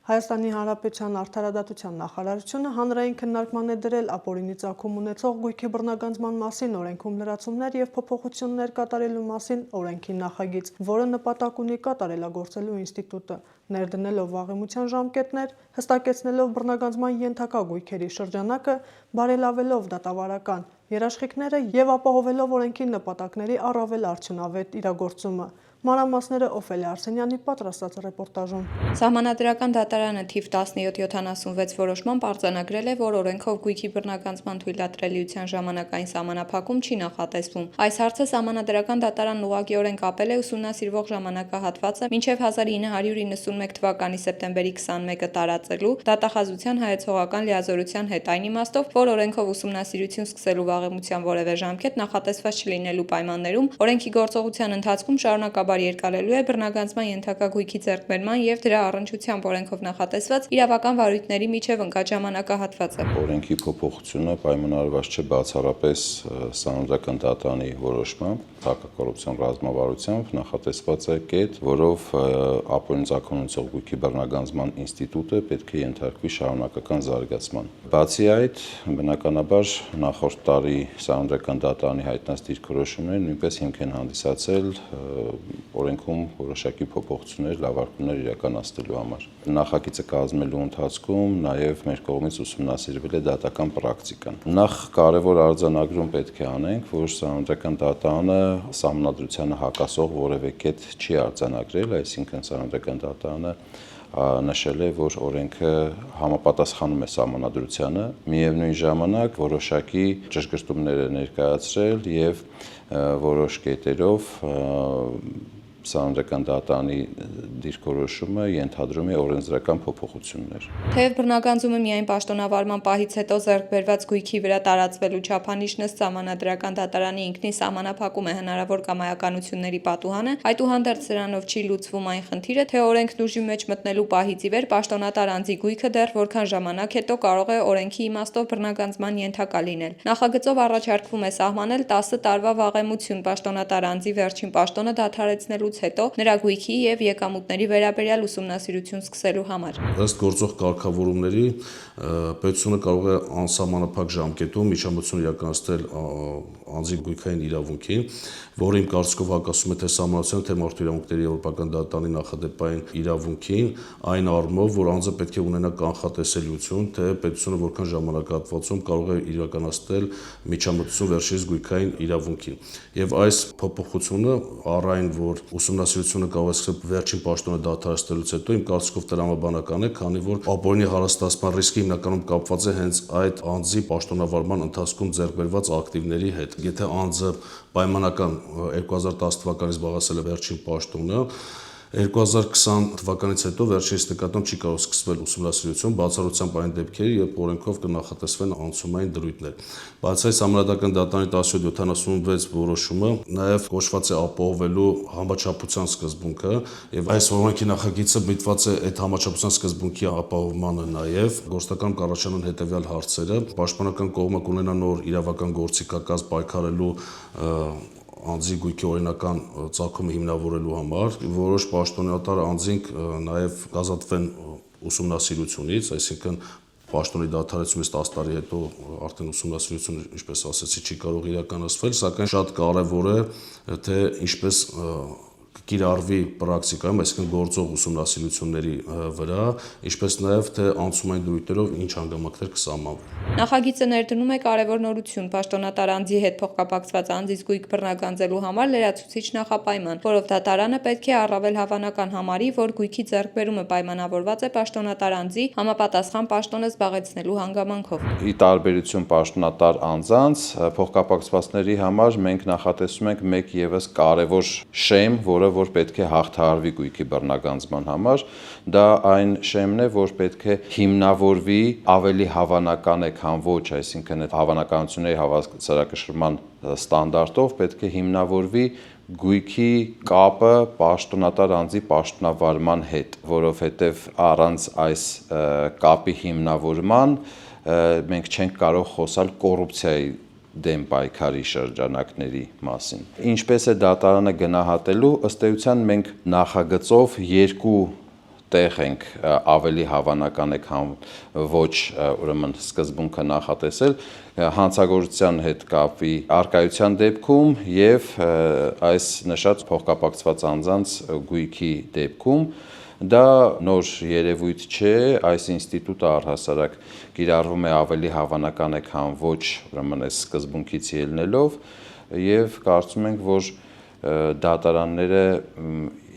Հայաստանի Հանրապետության Արդարադատության նախարարությունը հանրային քննարկման է դրել ապօրինի ծագում ունեցող գույքի բռնագանձման մասին օրենքում լրացումներ և փոփոխություններ կատարելու մասին օրենքի նախագիծ, որը նպատակ ունի կատարելագործելու ինստիտուտը, ներդնելով վաղեմության ժամկետներ, հստակեցնելով բռնագանձման ենթակա գույքերի շրջանակը, բարելավելով դատավարական երաշխիքները և ապահովելով օրենքի նպատակների առավել արդյունավետ իրագործումը։ Մանրամասները Օֆելիա Արսենյանի պատրաստած ռեպորտաժում։ Սահմանադրական դատարանը թիվ 1776 որոշմամբ արձանագրել է, որ օրենքով գույքի բռնագանձման թույլատրելիության ժամանակային սահմանափակում չի նախատեսվում։ Այս հարցը Սահմանադրական դատարանն ուղղակիորեն կապել է ուսումնասիրվող ժամանակահատվածը մինչև 1991 թվականի սեպտեմբերի 21-ը տարածելու դատախազության հայեցողական լիազորության հետ, այն իմաստով, որ օրենքով ուսումնասիրություն սկսելու վաղեմության որևէ ժամկետ նախատեսված չլինելու պայմաններում օրենքի գործողության ընթացքում շարունակաբար երկարելու է բռնագանձման ենթակա գույքի ձեռքբերման և դրա առնչությամբ օրենքով նախատեսված իրավական վարույթների միջև ընկած ժամանակահատվածը։ Օրենքի փոփոխությունը պայմանավորված չէ բացառապես Սահմանադրական դատարանի որոշմամբ, հակակոռուպցիոն ռազմավարությամբ նախատեսված է կետ, որով ապօրինի ծագում ունեցող գույքի բռնագանձման ինստիտուտը պետք է ենթարկվի շարունակական զարգացման։ Բացի այդ, բնականաբար նախորդ տարի Սահմանադրական դատարանի հայտնած դիրքորոշումները նույնպես հիմք են հանդիսացել օրենքում որոշակի փոփոխություններ, լավարկումներ իրականացնելու համար։ Նախագիծը կազմելու ընթացքում նաև մեր կողմից ուսումնասիրվել է դատական պրակտիկան։ Նախ կարևոր արձանագրում պետք է անենք, որ Սահմանադրական դատարանը սահմանադրությանը հակասող որևէ կետ չի արձանագրել, այսինքն Սահմանադրական դատարանը նշել է, որ օրենքը համապատասխանում է սահմանադրությանը, միևնույն ժամանակ որոշակի ճշգրտումներ է ներկայացրել և որոշ կետերով Սահմանադրական դատարանի դիրքորոշումը ենթադրում է օրենսդրական փոփոխություններ։ Թեև բռնագանձումը միայն պաշտոնավարման պահից հետո ձեռք բերված գույքի վրա տարածվելու չափանիշն ըստ Սահմանադրական դատարանի ինքնին սահմանափակում է հնարավոր կամայականությունների պատուհանը, այդուհանդերձ սրանով չի լուծվում այն խնդիրը, թե օրենքն ուժի մեջ մտնելու պահից ի վեր պաշտոնատար անձի գույքը դեռ որքան ժամանակ հետո կարող է օրենքի իմաստով բռնագանձման ենթակա լինել։ Նախագծով առաջարկվում է սահմանել 10 տարվա վաղեմություն պաշտոնատար անձի վերջին պաշտոնը դադարեցնելուց հետո նրա գույքի և եկամուտների վերաբերյալ ուսումնասիրություն սկսելու համար։ Ըստ գործող կարգավորումների պետությունը կարող է անսահմանափակ ժամկետում միջամտություն իրականացնել անձի գույքային իրավունքին, որը իմ կարծիքով հակասում է թե Սահմանադրության, թե Մարդու իրավունքների եվրոպական դատարանի նախադեպային իրավունքին, այն առումով, որ անձը պետք է ունենա կանխատեսելիություն, թե պետությունը որքան ժամանակահատվածում կարող է իրականացնել միջամտություն վերջինիս գույքային իրավունքին։ Եվ այս փոփոխությունը առ այն, որ ուսումնասիրությունը կարող է սկսել վերջին պաշտոնը դադարեցնելուց հետո, իմ կարծիքով տրամաբանական է, քանի որ ապօրինի հարստացման ռիսկը հիմնականում կապված է հենց այդ անձի պաշտոնավարման ընթացքում ձեռք բերված ակտիվների հետ։ Եթե անձը պայմանական 2010 թվականից զբաղեցրել է վերջին պաշտոնը, 2020 թվականից հետո վերջինիս նկատմամբ չի կարող սկսվել ուսումնասիրություն, բացառությամբ այն դեպքերի, երբ օրենքով կնախատեսվեն անցումային դրույթներ։ Բացի այս, Սահմանադրական դատարանի 1776 որոշումը նաև կոչված է ապահովելու համաչափության սկզբունքը, եւ այս օրենքի նախագիծը միտված է այդ համաչափության սկզբունքի ապահովմանը նաև։ Գործնականում կառաջանան հետևյալ հարցերը. պաշտպանական կողմը կունենա նոր իրավական գործիքակազմ պայքարելու անձի գույքի օրինական ծագումը հիմնավորելու համար, որոշ պաշտոնատար անձինք նաև կազատվեն ուսումնասիրությունից, այսինքն պաշտոնի դադարեցումից 10 տարի հետո արդեն ուսումնասիրությունը, ինչպես ասացի, չի կարող իրականացվել, սակայն շատ կարևոր է, թե ինչպես կիրառվի պրակտիկայում, այսինքն գործող ուսումնասիրությունների վրա, ինչպես նաև թե անցումային դրույթներով ինչ հանգամանքներ կսահմանվեն։ Նախագիծը ներդնում է կարևոր նորություն՝ պաշտոնատար անձի հետ փոխկապակցված անձից գույք բռնագանձելու համար լրացուցիչ նախապայման, որով դատարանը պետք է առավել հավանական համարի, որ գույքի ձեռքբերումը պայմանավորված է պաշտոնատար անձի համապատասխան պաշտոնը զբաղեցնելու հանգամանքով։ Ի տարբերություն պաշտոնատար անձանց, փոխկապակցվածների համար մենք նախատեսում ենք մեկ ևս կարևոր շեմ, որը որ պետք է հաղթահարվի գույքի բռնագանձման համար, դա այն շեմն է, որ պետք է հիմնավորվի ավելի հավանական է, քան ոչ, այսինքն այդ հավանականությունների հավասարակշռման ստանդարտով պետք է հիմնավորվի գույքի կապը պաշտոնատար անձի պաշտոնավարման հետ, որովհետև առանց այս կապի հիմնավորման մենք չենք կարող խոսալ կոռուպցիայի դեմ պայքարի շրջանակների մասին։ Ինչպես է դատարանը գնահատելու, ըստ էության մենք նախագծով երկու տեղ ենք ավելի հավանական է, քան ոչ ուրեմն սկզբունքը նախատեսել հանցագործության հետ կապի արկայության դեպքում եւ այս նշած փոխկապակցված անձանց գույքի դեպքում դա նոր երևույթ չէ, այս ինստիտուտը առհասարակ կիրառվում է ավելի հավանական է, քան ոչ ուրեմն այս սկզբունքից ելնելով եւ կարծում ենք, որ դատարանները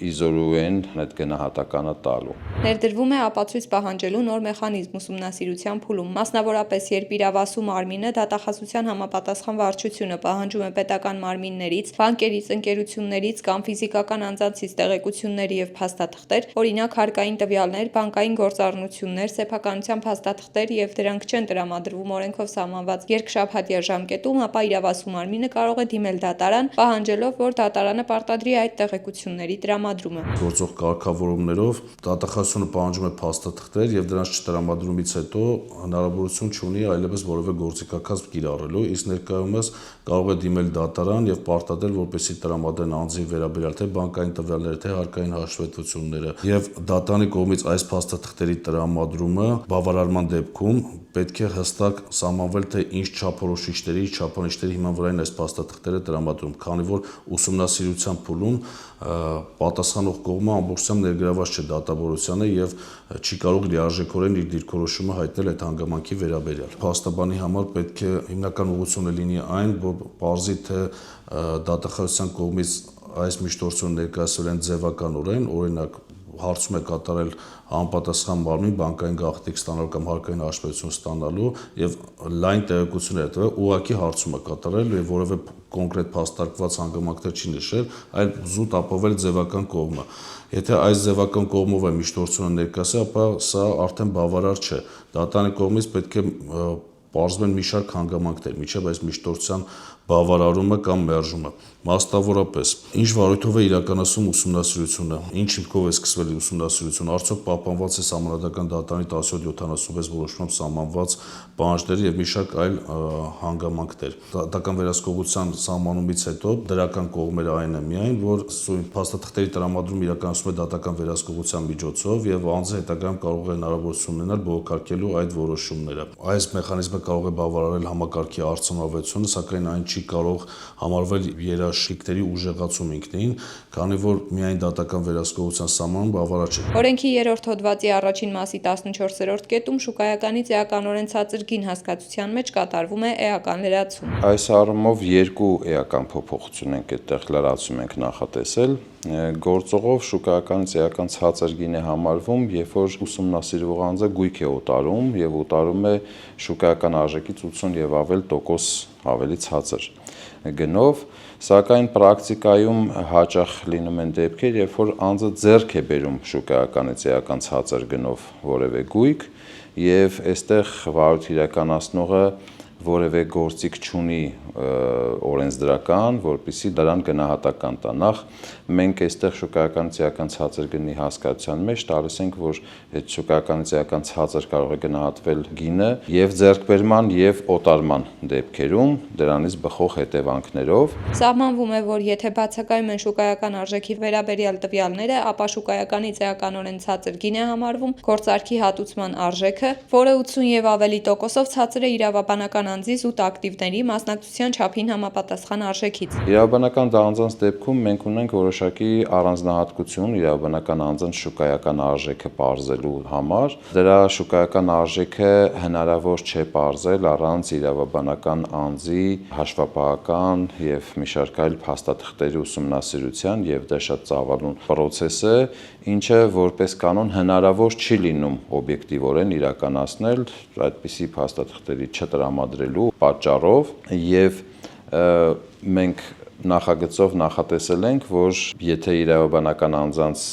իզորու են այդ գնահատականը տալու։ Ներդրվում է ապացույց պահանջելու նոր մեխանիզմ ուսումնասիրության փուլում, մասնավորապես երբ իրավասու մարմինը դատախազության համապատասխան վարչությունը պահանջում է պետական մարմիններից, բանկերից, ընկերություններից կամ ֆիզիկական անձանցից տեղեկություններ եւ փաստաթղթեր, օրինակ հարկային տվյալներ, բանկային գործառնություններ, սեփականության փաստաթղթեր եւ դրանք չեն տրամադրվում օրենքով սահմանված երկշաբաթյա ժամկետում, ապա իրավասու մարմինը կարող է դիմել դատարան, պահանջելով, որ դատարանը պարտադրի այդ տեղեկությունների տրամադրումը։ Գործող կարգավորումներով դատախազությունը պահանջում է փաստաթղթեր եւ դրանց չտրամադրումից հետո հնարավորություն չունի այլևս որևէ գործիքակազմ կիրառելու, իսկ ներկայումս կարող է դիմել դատարան եւ պարտադրել, որպեսզի տրամադրեն անձի վերաբերյալ թե բանկային տվյալները, թե հարկային հաշվետվությունները եւ դատարանի կողմից այս փաստաթղթերի տրամադրումը բավարարման դեպքում պետք է հստակ սահմանվել, թե ինչ չափորոշիչների հիման վրա են այս փաստաթղթերը տրամադրում, քանի որ ուսումնասիրության փուլում պատասխանող կողմը ամբողջությամբ ներգրաված չէ դատավորությանը եւ չի կարող լիարժեքորեն իր դիրքորոշումը հայտնել այդ հանգամանքի վերաբերյալ։ Փաստաբանի համար պետք է հիմնական ուղղությունը լինի այն, որ պարզի թե դատախազության կողմից այս միջնորդությունը ներկայացվել են ձևականորեն, օրինակ հարցում է կատարել համապատասխան մարմին բանկային գաղտնիք ստանալու կամ հարկային հաշվետվություն ստանալու եւ լայն տեղեկություններ է տվել, ուղղակի հարցում է կատարել եւ որևէ կոնկրետ փաստարկված հանգամանքներ չի նշել, այլ զուտ ապավել ձևական կողմը։ Եթե այս ձևական կողմով է միջնորդությունը ներկայացել, ապա սա արդեն բավարար չէ։ Դատարանի կողմից պետք է պարզվեն մի շարք հանգամանքներ, միջև այս միջնորդության բավարարումը կամ մերժումը։ Մասնավորապես, ինչ վարույթով է իրականացում ուսումնասիրությունը, ինչ հիմքով է սկսվել ուսումնասիրությունը, արդյոք պահպանված է Սահմանադրական դատարանի 1776 որոշմամբ սահմանված պահանջները եւ մի շարք այլ հանգամանքներ։ Դատական վերահսկողության սահմանումից հետո դրական կողմերը այն է միայն, որ փաստաթղթերի տրամադրումը իրականացում է դատական վերահսկողության միջոցով եւ անձը հետագայում կարող է հնարավորություն ունենալ բողոքարկելու այդ որոշումները։ Այս մեխանիզմը կարող է բավարարել համակարգի արդյունավետությունը, սակայն այն չի կարող համարվել երաշխիքների ուժեղացում ինքնին, քանի որ միայն դատական վերահսկողության սահմանում բավարար չէ։ Օրենքի 3-րդ հոդվածի առաջին մասի 14-րդ կետում շուկայականից էականորեն ցածր գին հասկացության մեջ կատարվում է էական լրացում։ Այս առումով երկու էական փոփոխություն ենք այդտեղ լրացում ենք նախատեսել։ Գործողով շուկայականից էական ցածր գին է համարվում, երբ որ ուսումնասիրվող անձը գույք է օտարում եւ օտարում է շուկայական արժեքից 80 եւ ավել տոկոս ավելի ցածր գնով, սակայն պրակտիկայում հաճախ լինում են դեպքեր, երբ որ անձը ձեռք է բերում շուկայականից էական ցածր գնով որևէ գույք եւ այստեղ վարույթ իրականացնողը որևէ գործիք չունի օրենսդրական, որպեսզի դրան գնահատական տա։ Նախ մենք այստեղ շուկայականից էական ցածր գնի հասկացության մեջ տալիս ենք, որ այդ շուկայականից էական ցածր կարող է գնահատվել գինը եւ ձեռքբերման եւ օտարման դեպքերում դրանից բխող հետևանքներով։ Սահմանվում է, որ եթե բացակայում են շուկայական արժեքի վերաբերյալ տվյալները, ապա շուկայականից էականորեն ցածր գին է համարվում գործարքի հատուցման արժեքը, որը 80 եւ ավելի տոկոսով ցածր է իրավաբանական անձի զուտ ակտիվների մասնակցության չափին համապատասխան արժեքից։ Իրավաբանական անձանց դեպքում մենք ունենք որոշակի առանձնահատկություն իրավաբանական անձանց շուկայական արժեքը պարզելու համար։ Դրա շուկայական արժեքը հնարավոր չէ պարզել առանց իրավաբանական անձի հաշվապահական եւ մի շարք այլ փաստաթղթերի ուսումնասիրության եւ դա շատ ծավալուն process է, ինչը որպես կանոն հնարավոր չի լինում օբյեկտիվորեն իրականացնել այդպիսի փաստաթղթերի չտրամադրելու պատճառով եւ մենք նախագծով նախատեսել ենք, որ եթե իրավաբանական անձանց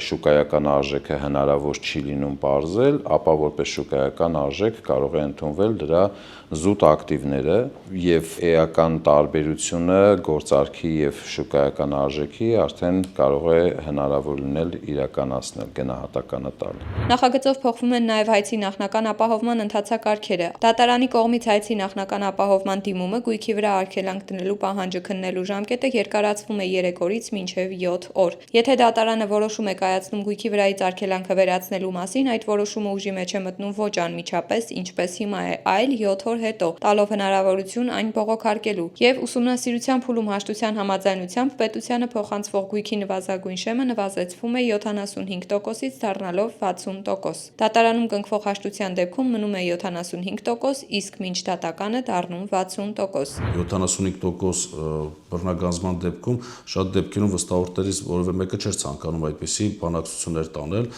շուկայական արժեքը հնարավոր չի լինում պարզել, ապա որպես շուկայական արժեք կարող է ընդունվել դրա զուտ ակտիվները եւ էական տարբերությունը գործարքի եւ շուկայական արժեքի արդեն կարող է հնարավոր լինել իրականացնել գնահատականը տալ։ Նախագծով փոխվում են նաեւ հայցի նախնական ապահովման ընթացակարգերը։ Դատարանի կողմից հայցի նախնական ապահովման դիմումը գույքի վրա արգելանք դնելու պահանջը քննելու ժամկետը երկարացվում է 3 օրից մինչև 7 օր։ Եթե դատարանը որոշում է կայացնում գույքի վրայից արգելանքը վերացնելու մասին, այդ որոշումը ուժի մեջ է մտնում ոչ անմիջապես, ինչպես հիմա է, այլ 7 օր հետո, տալով հնարավորություն այն բողոքարկելու։ Եվ ուսումնասիրության փուլում հաշտության համաձայնությամբ պետությանը փոխանցվող գույքի նվազագույն շեմը նվազեցվում է 75%-ից դառնալով 60%։ Դատարանում կնքվող հաշտության դեպքում մնում է 75%, իսկ մինչ դատականը դառնում 60%։ 75% բռնագանձման դեպքում շատ դեպքերում վստահորդներից որևէ մեկը չէր ցանկանում այդպիսի բանակցություններ տանել,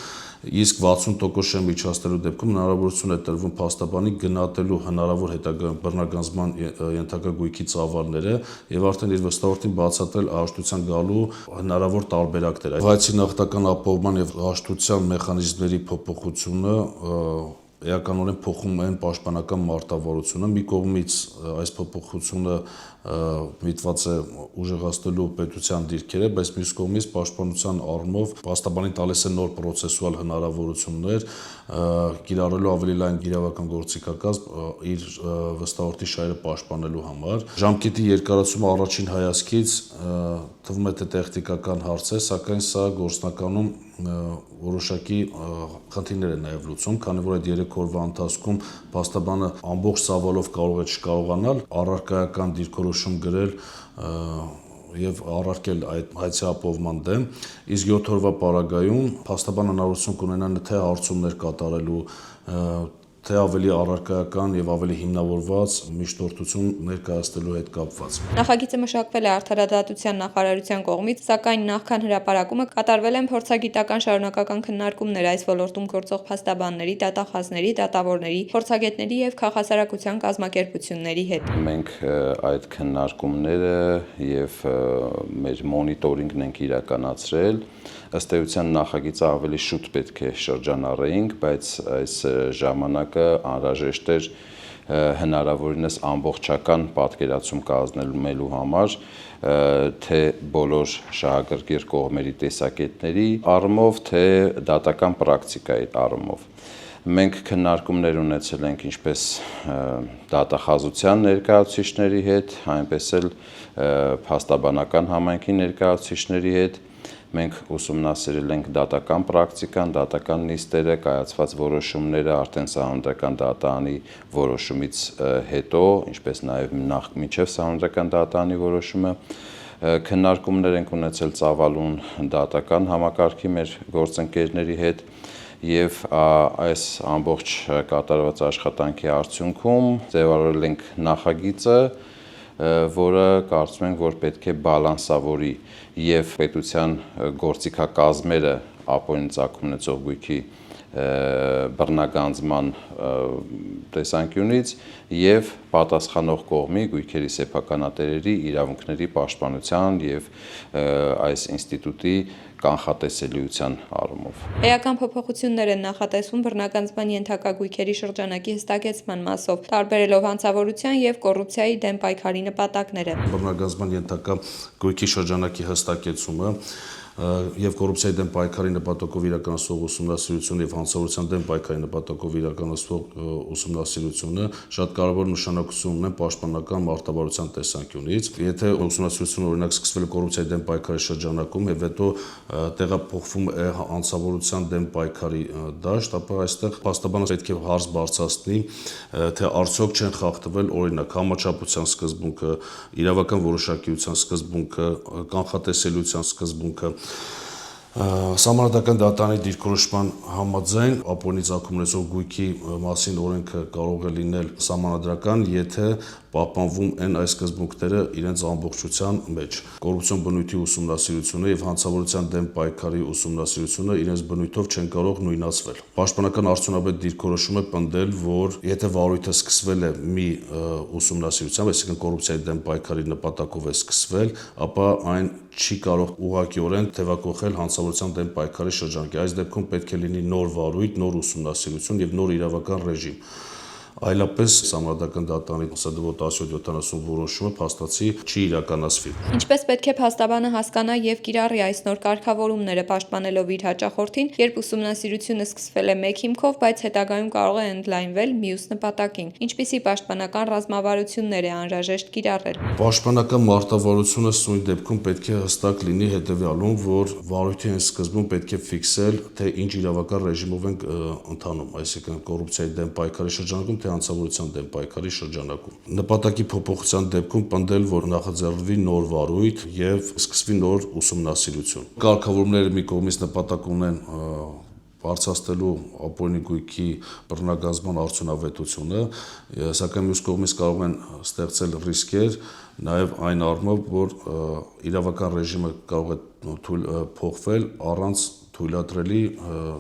իսկ 60% շեմ միջացնելու դեպքում հնարավորություն է տրվում փաստաբանի գնահատելու հնարավոր հետագայում բռնագանձման ենթակա գույքի ծավալները եւ արդեն իր վստահորդին բացատրել հաշտության գալու հնարավոր տարբերակներ։ Վայցի նախնական ապահովման եւ հաշտության մեխանիզմների փոփոխությունը էականորեն փոխում են պաշտպանական մարտավարությունը։ Մի կողմից այս փոփոխությունը միտված է ուժեղացնելու պետության դիրքերը, բայց մյուս կողմից պաշտպանության առումով փաստաբանին տալիս է նոր պրոցեսուալ հնարավորություններ, կիրառելու ավելի լայն իրավական գործիքակազմ իր վստահորդի շահերը պաշտպանելու համար։ Ժամկետի երկարացումը առաջին հայացքից թվում է թե տեխնիկական հարց է, սակայն սա գործնականում որոշակի խնդիրներ է նաև լուծում, քանի որ այդ 3 օրվա ընթացքում փաստաբանը ամբողջ ծավալով կարող է չկարողանալ առարկայական դիրքորոշում գրել եւ առարկել այդ հայցի ապահովման դեմ, իսկ 7 օրվա պարագայում փաստաբանը հնարավորություն կունենա թե հարցումներ կատարելու, թե ավելի առարկայական եւ ավելի հիմնավորված միջնորդություն ներկայացնելու հետ կապված։ Նախագիծը մշակվել է Արդարադատության նախարարության կողմից, սակայն նախքան հրապարակումը կատարվել են փորձագիտական շարունակական քննարկումներ այս ոլորտում գործող փաստաբանների, դատախազների, դատավորների, փորձագետների եւ քաղաքասարակության կազմակերպությունների հետ։ Մենք այդ քննարկումները եւ մեր մոնիտորինգն ենք իրականացրել։ Ըստ էության նախագիծը ավելի շուտ պետք է շրջանառեինք, բայց այս ժամանակը անհրաժեշտ էր հնարավորինս ամբողջական պատկերացում կազմելու համար, թե բոլոր շահագրգիռ կողմերի տեսակետների առումով, թե դատական պրակտիկայի առումով։ Մենք քննարկումներ ունեցել ենք ինչպես դատախազության ներկայացուցիչների հետ, այնպես էլ փաստաբանական համայնքի ներկայացուցիչների հետ։ Մենք ուսումնասիրել ենք դատական պրակտիկան, դատական նիստերը, կայացված որոշումները արդեն սահմանադրական դատարանի որոշումից հետո, ինչպես նաև մինչև սահմանադրական դատարանի որոշումը, քննարկումներ ենք ունեցել ծավալուն դատական համակարգի մեր գործընկերների հետ եւ այս ամբողջ կատարված աշխատանքի արդյունքում ձևավորել ենք նախագիծը, որը կարծում ենք, որ պետք է բալանսավորի եւ պետության գործիքակազմերը ապօրինի ծագում ունեցող գույքի բռնագանձման տեսանկյունից եւ պատասխանող կողմի գույքերի սեփականատերերի իրավունքների պաշտպանության եւ այս ինստիտուտի կանխատեսելիության առումով։ Էական փոփոխություններ են նախատեսվում բռնագանձման ենթակա գույքերի շրջանակի հստակեցման մասով, տարբերելով հանցավորության եւ կոռուպցիայի դեմ պայքարի նպատակները։ Բռնագանձման ենթակա գույքի շրջանակի հստակեցումը եւ կոռուպցիայի դեմ պայքարի նպատակով իրականացվող ուսումնասիրությունը եւ հանցավորության դեմ պայքարի նպատակով իրականացվող ուսումնասիրությունը շատ կարևոր նշանակություն ունեն պաշտպանական մարտավարության տեսանկյունից։ Եթե ուսումնասիրությունը օրինակ սկսվել է կոռուպցիայի դեմ պայքարի շրջանակում եւ հետո տեղափոխվում է հանցավորության դեմ պայքարի դաշտ, ապա այստեղ փաստաբանը պետք է հարց բարձրացնի, թե արդյոք չեն խախտվել օրինակ համաչափության սկզբունքը, իրավական որոշակիության սկզբունքը, կանխատեսելիության սկզբունքը։ Սահմանադրական դատարանի դիրքորոշման համաձայն ապօրինի ծագում ունեցող գույքի մասին օրենքը կարող է լինել սահմանադրական, եթե պահպանվում են այս սկզբունքները իրենց ամբողջության մեջ։ Կոռուպցիոն բնույթի ուսումնասիրությունը եւ հանցավորության դեմ պայքարի ուսումնասիրությունը իրենց բնույթով չեն կարող նույնացվել։ Պաշտպանական արդյունավետ դիրքորոշում է պնդել, որ եթե վարույթը սկսվել է մի ուսումնասիրությամբ, այսինքն կոռուպցիայի դեմ պայքարի նպատակով է սկսվել, ապա այն չի կարող ուղղակիորեն թեվակողել հանցավորության դեմ պայքարի շրջանակի։ Այս դեպքում պետք է լինի նոր վարույթ, նոր ուսումնասիրություն եւ նոր իրավական ռեժիմ։ այլապես Սահմանադրական դատարանի ՍԴՎ 1770 որոշումը փաստացի չի իրականացվի։ Ինչպես պետք է փաստաբանը հասկանա եւ կիրառի այս նոր կարգավորումները, պաշտպանելով իր հաճախորդին, երբ ուսումնասիրությունը սկսվել է մեկ հիմքով, բայց հետագայում կարող է ընդլայնվել մյուս նպատակին։ Ինչպիսի պաշտպանական ռազմավարություններ է անհրաժեշտ կիրառել։ Պաշտպանական մարտավարությունը սույն դեպքում պետք է հստակ լինի հետևյալում, որ վարույթի այն սկզբում պետք է ֆիքսել, թե ինչ իրավական ռեժիմով ենք ընթանում, այսինքն կոռուպցիայի դեմ պայքարի շրջանակում, թե հանցավորության դեմ պայքարի շրջանակում։ Նպատակի փոփոխության դեպքում պնդել, որ նախաձեռնվի նոր վարույթ եւ սկսվի նոր ուսումնասիրություն։ Կարգավորումները մի կողմից նպատակ ունեն բարձրացնելու ապօրինի գույքի բռնագանձման արդյունավետությունը, սակայն մյուս կողմից կարող են ստեղծել ռիսկեր նաև այն առումով, որ իրավական ռեժիմը կարող է փոխվել առանց թույլատրելի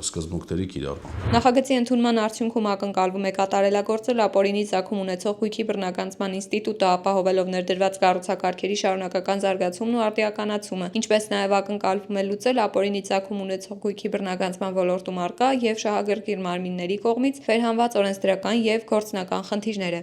սկզբունքների կիրառման։ Նախագծի ընդունման արդյունքում ակնկալվում է կատարելագործել ապօրինի ծագում ունեցող գույքի բռնագանձման ինստիտուտը, ապահովելով ներդրված կառուցակարգերի շարունակական զարգացումն ու արդիականացումը, ինչպես նաև ակնկալվում է լուծել ապօրինի ծագում ունեցող գույքի բռնագանձման ոլորտում առկա եւ շահագրգիռ մարմինների կողմից վերհանված օրենսդրական եւ գործնական խնդիրները։